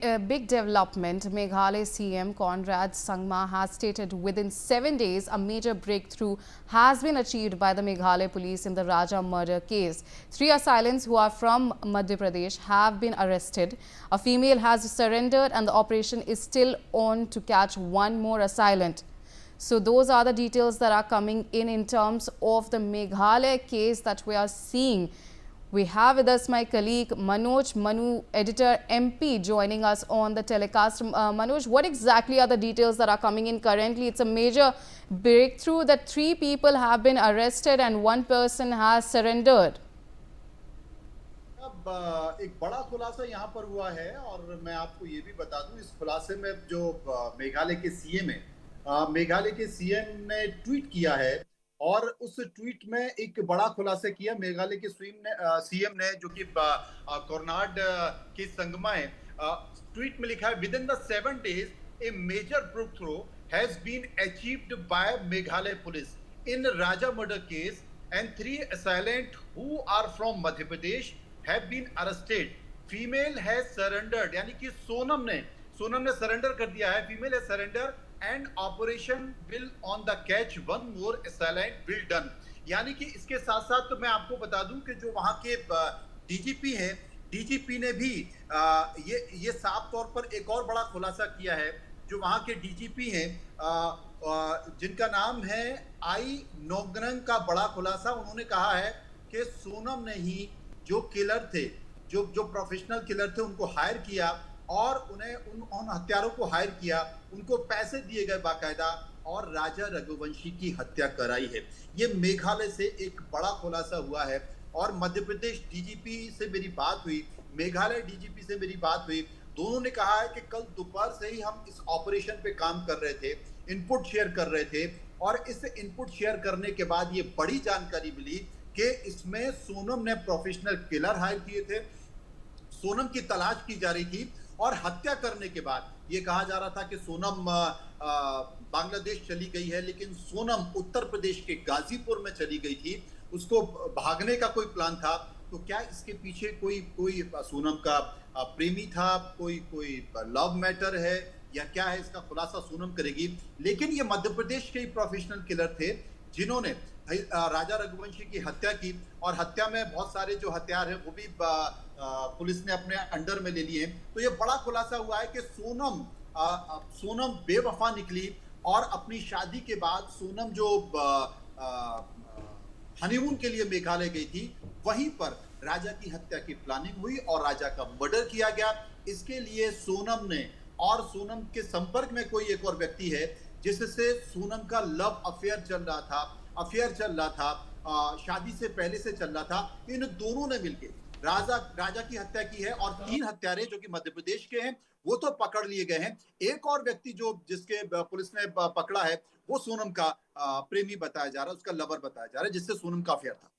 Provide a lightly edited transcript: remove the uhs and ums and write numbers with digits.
A big development. Meghalaya CM Conrad Sangma has stated within 7 days a major breakthrough has been achieved by the Meghalaya police in the Raja murder case. 3 assailants who are from Madhya Pradesh have been arrested. A female has surrendered and the operation is still on to catch one more assailant. So those are the details that are coming in terms of the Meghalaya case that we are seeing. We have with us my colleague Manoj Manu, editor MP, joining us on the telecast. Manoj, what exactly are the details that are coming in currently? It's a major breakthrough that 3 people have been arrested and 1 person has surrendered. अब एक बड़ा खुलासा यहाँ पर हुआ है और मैं आपको ये भी बता दूं, इस खुलासे में जो मेघालय के सीएम है, मेघालय के सीएम ने ट्वीट किया है और उस ट्वीट में एक बड़ा खुलासा किया मेघालय के सीएम ने, जो कि कोरनाड के संगमा है। ट्वीट में लिखा है, within the 7 days a major breakthrough has been achieved by Meghalaya police in Raja murder case and 3 assailant who are from Madhya Pradesh have been arrested. Female has surrendered, यानी कि सोनम ने सरेंडर कर दिया है। फीमेल है surrender and operation will on the catch one more assailant will done. यानी कि इसके साथ साथ तो मैं आपको बता दूं कि जो वहां के डीजीपी हैं, डीजीपी ने भी ये साफ तौर पर एक और बड़ा खुलासा किया है। जो वहां के डीजीपी हैं, जिनका नाम है आई नोगनंग का बड़ा खुलासा, उन्होंने कहा है कि सोनम ने ही जो किलर थे, जो प्रोफेशनल किलर थे, उनको हायर किया और उन्हें उन हत्यारों को हायर किया, उनको पैसे दिए गए बाकायदा और राजा रघुवंशी की हत्या कराई है। ये मेघालय से एक बड़ा खुलासा हुआ है और मध्य प्रदेश डीजीपी से मेरी बात हुई, मेघालय डीजीपी से मेरी बात हुई। दोनों ने कहा है कि कल दोपहर से ही हम इस ऑपरेशन पे काम कर रहे थे, इनपुट शेयर कर रहे थे और इस इनपुट शेयर करने के बाद ये बड़ी जानकारी मिली कि इसमें सोनम ने प्रोफेशनल किलर हायर किए थे। सोनम की तलाश की जा रही थी और हत्या करने के बाद ये कहा जा रहा था कि सोनम बांग्लादेश चली गई है, लेकिन सोनम उत्तर प्रदेश के गाजीपुर में चली गई थी। उसको भागने का कोई प्लान था। तो क्या इसके पीछे कोई सोनम का प्रेमी था, कोई लव मैटर है या क्या है, इसका खुलासा सोनम करेगी। लेकिन ये मध्य प्रदेश के ही प्रोफेशनल किलर थे जिन्होंने राजा रघुवंशी की हत्या की और हत्या में बहुत सारे जो हथियार हैं वो भी पुलिस ने अपने अंडर में ले लिए हैं। तो ये बड़ा खुलासा हुआ है कि सोनम बेवफा निकली और अपनी शादी के बाद सोनम जो हनीमून के लिए मेघालय गई थी, वहीं पर राजा की हत्या की प्लानिंग हुई और राजा का मर्डर किया गया। इसके लिए सोनम ने और सोनम के संपर्क में कोई एक और व्यक्ति है जिससे सोनम का लव अफेयर चल रहा था, शादी से पहले से चल रहा था। इन दोनों ने मिलकर राजा की हत्या की है और 3 हत्यारे जो कि मध्य प्रदेश के हैं वो तो पकड़ लिए गए हैं। एक और व्यक्ति जिसके पुलिस ने पकड़ा है वो सोनम का प्रेमी बताया जा रहा है, उसका लवर बताया जा रहा है, जिससे सोनम का अफेयर था।